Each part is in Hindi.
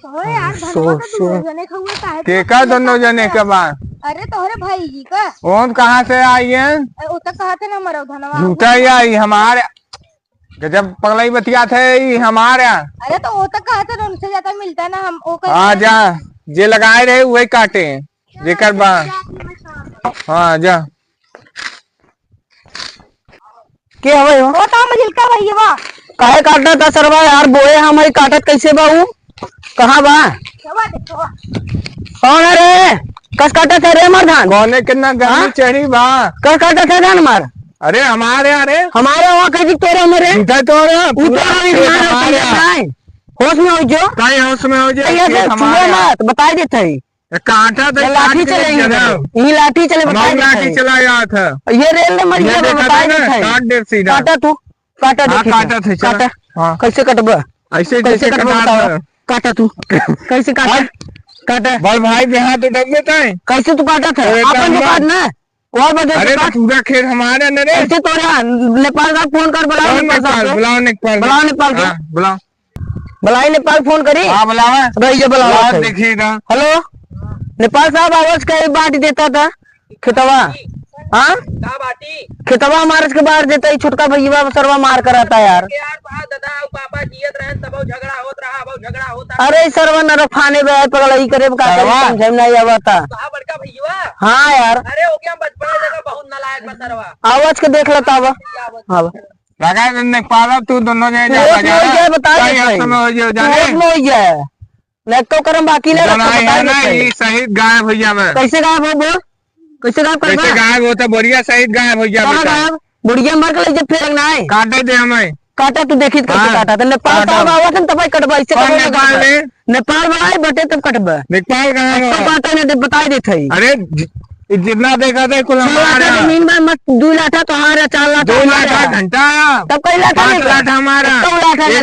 तो यार धनवा का दोनों जने खहुए काहे के का दोनों जने के बाद? अरे तोहरे भाई जी का कौन कहाँ से आई है? वो तो कहते ना मरो धनवा झूठा ही आई हमारे जब पगलाई बतिया थे हमारे। अरे तो वो तो कहते ना उनसे ज्यादा मिलता है ना हम वो हाँ जा जे लगाए रहे वही काटे जेकर बा। हाँ जा के हवे हो? वो तो मजिलका भैया बा काहे काटना था सरवा यार बोए हमारी काटत कैसे बा ऊ? कहाँ बा? देखो कौन है रे? कस काटत है रे मर्दान? कौने कितना गर्मी चढ़ी बा? कस काटत है जान मार? अरे हमारे हमारे वहाँ कहीं तोरे मेरे झूठा तो होश में हो जो कहीं होश में हो जाए मत बताई देते कांटा तो लाठी चलेंगे ये लाठी चले लाठी चला गया था ये रेल ने मरिया बताई देते काट दे सीधा काटा तू काटा काटा थे काटा कैसे कटबा ऐसे कैसे कटबा काटा तू कैसे काटा काटा बल भाई बिहार तो डब देता है कैसे तू काटा था अपन काट ना और बदल अरे तो पूरा खेत हमारे न रे ऐसे तो नेपाल का फोन कर बुलाओ बुलाओ नेपाल बुलाई नेपाल फोन करी। हाँ बुलावा रहिए बुलाओ देखिएगा। हेलो नेपाल साहब आवाज का बाटी देता था खेतवा। हाँ खेतवा हमारे के बाहर देता है छोटका भैया सरवा मार कर आता यार। अरे सरवा न रफाने में पगलई करे समझ नहीं आवता। हाँ यार आवाज के देख लेता अब लगा नेपाल तू दोनों तो करम बाकी शहीद गायब भैया में कैसे गायब हो कैसे गायब होता बढ़िया शहीद गायब भैया बुढ़िया मर के फिर ना काटे दे हमें काटा तू देखी कैसे काटा तो नेपाल तब कटबा इससे नेपाल बनाए बटे तब कटबा नेपाल कहाँ बताई देते। अरे जितना देखा था कुल जमीन में मत 2 लाठा तुम्हारा 4 लाठा 2 लाठा घंटा तब कई लाठा 5 लाठा हमारा 1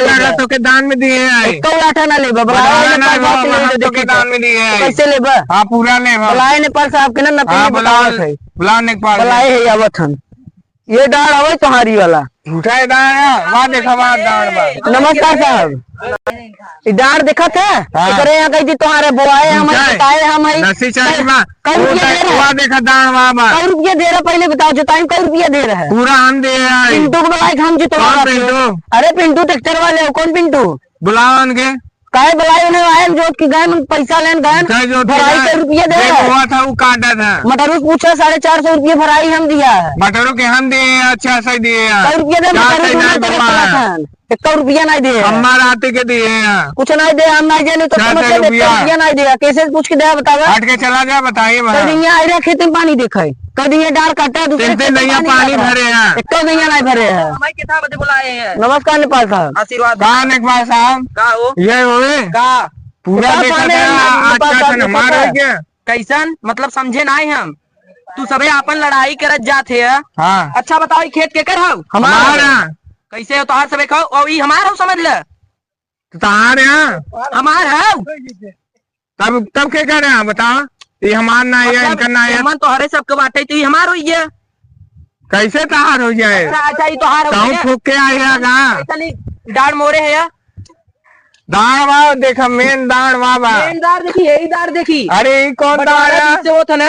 लाठा तो के दान में दिए हैं 1 लाठा ना ले तो के दान में दिए हैं कैसे ले हाँ पूरा ले बुलाए नेपाल साहब के ना बुला नेपाल बुलाए है आवत हम ये डाल हवे तुम्हारी वाला झूठा वहाँ देखा नमस्कार साहब डार देखा था करे यहाँ कही थी तुम्हारे बुआए हम बताए हम देखा दान वहाँ कई रुपया दे रहा पहले बताओ जो टाइम कई रुपया दे रहा है पूरा हम दे रहे हैं पिंटू को बुलाए हम जी तुम्हारा अरे पिंटू ट्रैक्टर वाले कौन पिंटू बुलाओ उनके काहे बुलाए उन्हें आए जोत की गए पैसा लेन गए भराई कई रुपया दे हुआ था वो काटा था मटरू पूछा 450 रुपये भराई हम दिया है मटरू के हम दिए अच्छा से दिए कई रुपया दे 1 रुपया नहीं दे हमारा आते के दिए कुछ नहीं दे हम नहीं दे तो रुपया नहीं दिया कैसे पूछ के दे बतावा हट के चला जाए बताइए आई खेती में पानी देखा कभी डाल काटा पानी भरे हैं एक नहीं भरे हैं बुलाए हैं। नमस्कार नेपाल साहब आशीर्वाद कहा नेपाल साहब ये हुए पूरा हमारा क्या कैसन मतलब समझे ना हम तू सबे अपन लड़ाई करत जाते है। हाँ अच्छा बताओ खेत के कर हमारा कैसे हो तोहार सबे खाओ और हमारा हो समझ ले तुम्हारे हमार है तब क्या कर रहे हैं बताओ ये हमार ना है इनका ना है मन तो हरे सबके बाटे तो हमार हुई है कैसे तहार हो जाए अच्छा ये तोहार ठोक के आएगा डाड़ मोरे है दाढ़ वाह देखा मेन दाढ़ वाह मेन दाढ़ देखी यही दाढ़ देखी अरे कौन दाढ़ है वो था ना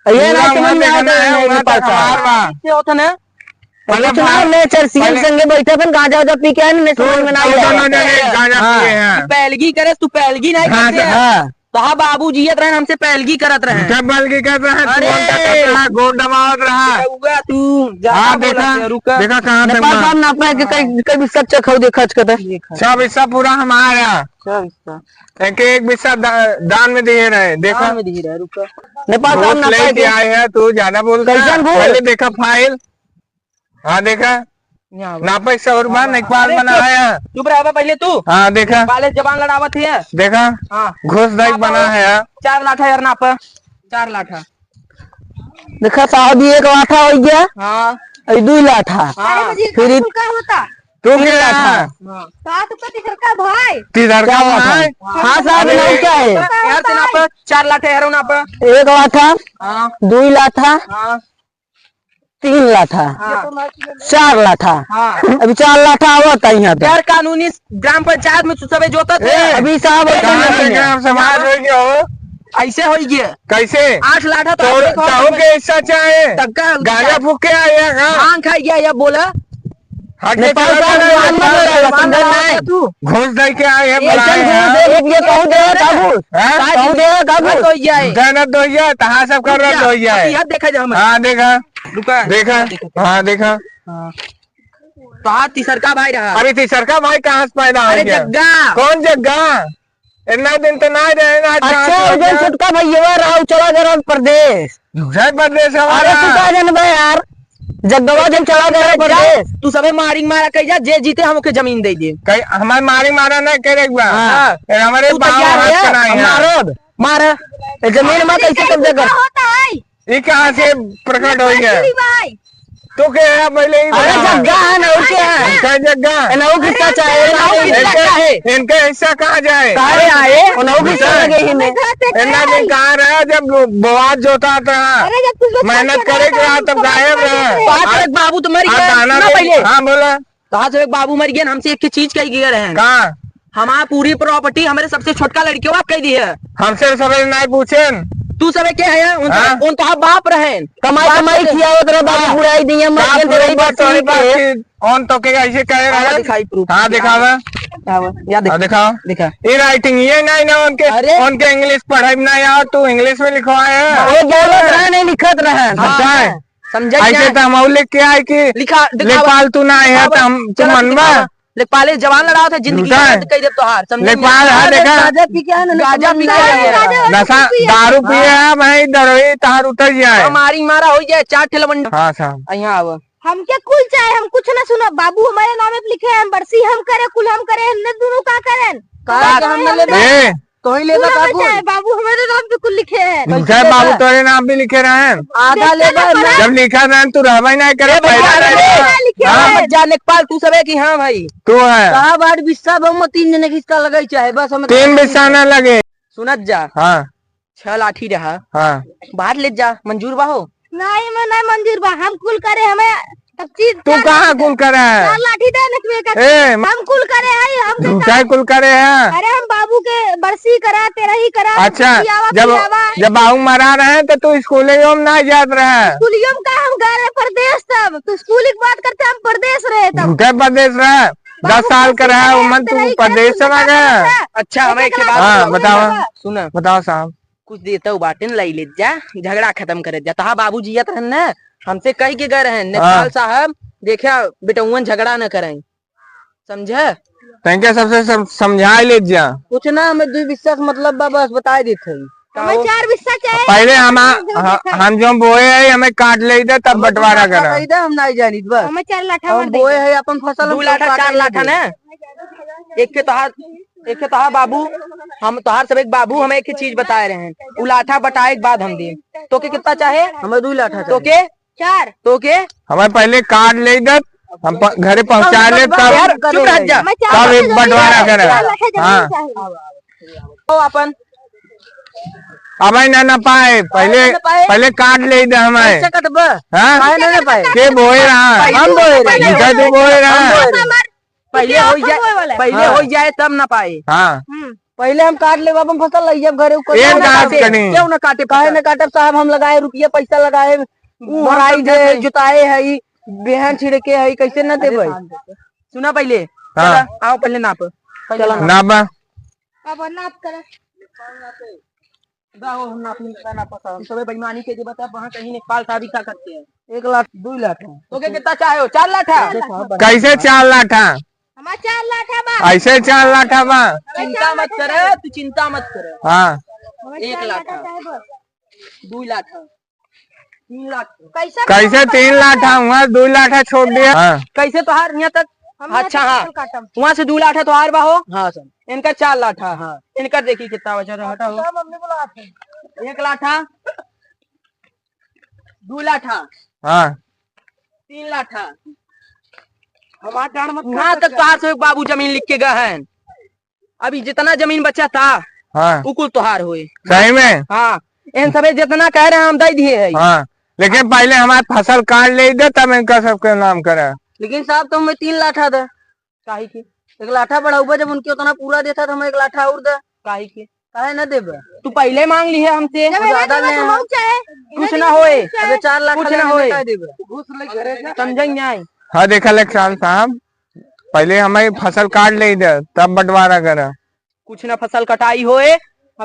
ये ना समझ में आता है सीएम संगे बैठे अपन गांजा वाजा पी के आए ना समझ में नहीं पैलगी करे तू पैलगी नहीं करते तो हाँ बाबू जियत रहे हमसे पैलगी करत रहे क्या पैलगी कर रहे हैं गोड़ दबावत रहा तू देखा कहाँ कई बिस्सा चखो देखा सब हिस्सा पूरा हमारा एक बिस्सा दान में दिए रहे देखा नेपाल लेके आए हैं तू ज्यादा बोल पहले देखा फाइल हाँ देखा नापे 100 रुपया नेपाल बनाया चुप रहा पहले तू हाँ देखा पहले जबान लड़ावत है देखा घुस दाई बना है 4 लाठा यार नाप 4 लाठा देखा साहब 1 लाठा हो गया हाँ 2 लाठा फिर तू क्या का भाई तीसर का भाई हाँ साहब क्या है यार से नाप 4 लाठा यार नाप 1 लाठा 2 लाठा 3 लाठा, हाँ। 4 लाठा, हाँ। अभी 4 लाठा आवत है यहाँ गैर कानूनी ग्राम पंचायत में सब जोता थे। अभी साहब कहाँ से ग्राम समाज हो गया हो? ऐसे हो गया कैसे 8 लाठा तो चाहो के हिस्सा चाहे तक्का गांजा फूक के आया का भांग खाई गया या बोला हटे नेपाल चला का जा रहा है, नेपाल का नेपाल समझ का नहीं। तू घूस दे के आए हैं ऐसा बुलाए घूस हैं। दे ये कहूँ दे काबू हैं? कहूँ दे काबू तो जाए गनत दो या तहा सब कर रहा दो या यार देखा जा हम हाँ देखा रुका देखा हाँ देखा तो हाथ तीसर का भाई रहा। अरे तीसरका भाई कहाँ से पैदा हो अरे गया जग्गा कौन जगह इतना दिन तो ना रहे ना अच्छा उधर छुटका भैया राव चला गया प्रदेश दूसरे प्रदेश अरे हमारा तू कहा जानबे यार जगवा दिन चला गया प्रदेश तू सबे मारिंग मारा कही जा जे जीते हमके जमीन दे दे कहीं हमारे मारी मारा नहीं करे एक बार हाँ। फिर हमारे तू बाप तैयार हाथ है? कराए हैं। मारो मार जमीन में कैसे कब्जा कर होता है ये कहाँ से प्रकट हो गया अरे भाई तो क्या है पहले ही अरे बताओ। जग्गा है ना क्या है इनका जगह नौ किस्सा चाहे इनका हिस्सा कहाँ जाए काहे आए नौ किस्सा लगे ही में इतना दिन कहाँ रहा जब बोआज जोता था अरे जब कुछ लोग मेहनत करते करे रहते हैं, तब हमको गायब बात रहा करते पाँच से एक बाबू तो मर हाँ, गया दाना सुना दे- पहले हाँ बोला कहा से एक बाबू मर गया हमसे एक चीज कही गए रहे कहाँ हमारा पूरी प्रॉपर्टी हमारे सबसे छोटका लड़कियों आप कह दी है। हमसे सबे नहीं पूछे तू सबे क्या है हाँ? उन तो बाप रहे कमाई कमाई किया हो तेरा बाबू बुराई दिया मर गया तेरी बात तोरी सुन के ऑन तो के ऐसे कहे रहा दिखाई प्रूफ हाँ दिखावा या देख दिखाओ दिखा ये राइटिंग ये नहीं ना उनके अरे। उनके इंग्लिश पढ़ाई में नहीं आओ तू इंग्लिश में लिखवाए वो बोलत रहा नहीं लिखत रहा अच्छा है समझा ऐसे तो हम लिख के आए कि लिखा लेपाल तू ना है तो हम तू मनवा लेखपाल जवान लड़ा था जिंदगी झूठा है। में कह दे तो हार समझ लेपाल है देखा गाजा पी के आना गाजा पी के आया है। नशा दारू पिए है भाई दरोई तार उतर जाए हमारी मारा हो जाए 4 ठेलवंड हाँ साहब यहाँ आव हम क्या कुल चाहे हम कुछ ना सुनो बाबू हमारे नाम पे लिखे हैं बरसी हम करे कुल हम करे हमने दोनों का करें ए तो ही कुल लेता हमें काकू चाहे, बाबू हमारे नाम पे कुल लिखे हैं दूसरे बाबू तेरे नाम भी लिखे रहे हैं आधा लेबर जब लिखा रहे तू रहवा ही नहीं करे भैया, पहला अरे, रहेगा। लिखे हाँ, हैं। जा लेखपाल तू सबे की हाँ भाई तू है कहा बार बिस्सा बहु 3 जने किसका लगाई चाहे बस हमें 3 बिस्सा न लगे सुनत जा हाँ 6 लाठी रहा हाँ बाहर ले जा मंजूर बाहो नहीं मैं नहीं मंजूर बा हम कुल करे हमें तब चीज तू कहाँ कुल करे है चार लाठी दे नकवे का ए हम कुल करे हैं हम के झूठा कुल करे है अरे हम बाबू के बरसी करा तेरा ही करा अच्छा पियावा, जब पियावा। जब बाबू मरा रहे हैं तो तू स्कूल में ना जात रहे स्कूलियों में का हम गए रहे प्रदेश तब तो स्कूल की बात करते हम प्रदेश रहे तब झूठे प्रदेश रहे 10 साल का रहा उम्र तू प्रदेश चला गया अच्छा हमें एक हाँ बात बताओ सुना बताओ साहब कुछ देता हूँ बाटे लाई ले जा झगड़ा खत्म करे जा तहा बाबू जियत रहन ना हमसे कह के गए रहन नेपाल साहब देखा बेटुअन झगड़ा न करें समझे तैके सबसे समझा ले जा कुछ ना हमें 2 विश्वास मतलब बा बस बता देते हमें 4 बिस्सा चाहिए पहले हम जो बोए है हमें काट ले दे तब बंटवारा करा हम नहीं जानी बस हमें 4 लाठा हम बोए है अपन फसल 2 लाठा 4 लाठा ना एक के तहार बाबू हम तोहार सब एक बाबू हमें एक चीज बताए रहे हैं उ लाठा बटाए के बाद हम दे तो के कितना चाहे हमें 2 लाठा तो के 4 तो के हमें पहले काट ले दे हम घरे पहुंचा ले यार तब चुप रह जा हमें तब एक बंटवारा करे 4 लाठा जमीन हाँ चाहिए तो अपन अब ना पाए पहले ना पाए? पहले काट ले दे हमें कटब हाँ काहे ना पाए के बोए रहा हम बोए रहे झूठा तू बोए रहा पहले हो जाए पहले हो जाए तब ना पाए हाँ पहले हम काट ले अपन फसल लग जब घरे ऊपर एक ना काट काटे। करी क्यों ना काटे काहे न काटब साहब हम लगाए रुपया पैसा लगाए भराई दे जुताए है बेहन छिड़के है कैसे न देबे सुना पहले हाँ। चला, आओ पहले नाप चला ना बा अब नाप करे सबे बेईमानी के जे बता वहां कहीं नेपाल साहब का करते हैं 1 लाख 2 लाख तो के कितना चाहे हो 4 लाठा कैसे 4 लाठा हमारा 4 लाठा बा ऐसे 4 लाठा बा चिंता मत करे तू चिंता मत करे हाँ 1 लाठा 2 लाठा 3 लाख कैसा कैसे 3 लाठा हुआ 2 लाठा छोड़ दिया हाँ कैसे तोहार यहाँ तक अच्छा हाँ वहाँ से 2 लाठा तोहार बा हो हाँ सर इनका 4 लाठा हाँ इनका देखी कितना बचा रहा हटा हो 1 लाठा 2 लाठा हाँ 3 लाठा वहाँ तक तोहार से बाबू जमीन लिख के गए हैं अभी जितना जमीन बचा था हाँ वो कुल तोहार हुए सही में हाँ इन सबे जितना कह रहे हैं हम दे दिए है हाँ लेकिन पहले हमारे फसल काट ले दे तब इनका सबके नाम करे। लेकिन साहब तो हमें 3 लाठा दे काहे की 1 लाठा बढ़ाऊबा, जब उनके उतना पूरा देता तो हमें 1 लाठा और दे काहे की, काहे न देबे? तू पहले मांग ली है हमसे, ज्यादा ले कुछ ना होए, अबे 4 लाख कुछ ना होए, समझ नहीं। हाँ देखा लेक्सान साहब, पहले हमारी फसल काट ले दे तब बंटवारा करे। कुछ ना फसल कटाई होए,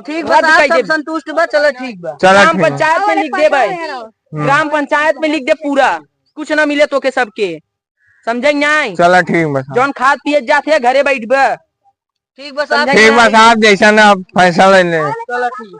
ठीक बा, सब संतुष्ट बा, चलो ठीक बा। ग्राम पंचायत में लिख दे भाई, ग्राम पंचायत में लिख दे पूरा, कुछ ना मिले तो के सबके, समझे नहीं? चलो ठीक बस, जौन खाद पिए जाते घरे बैठ बा, ठीक बस, ठीक बस आप जैसा ना फैसला ले। चलो ठीक।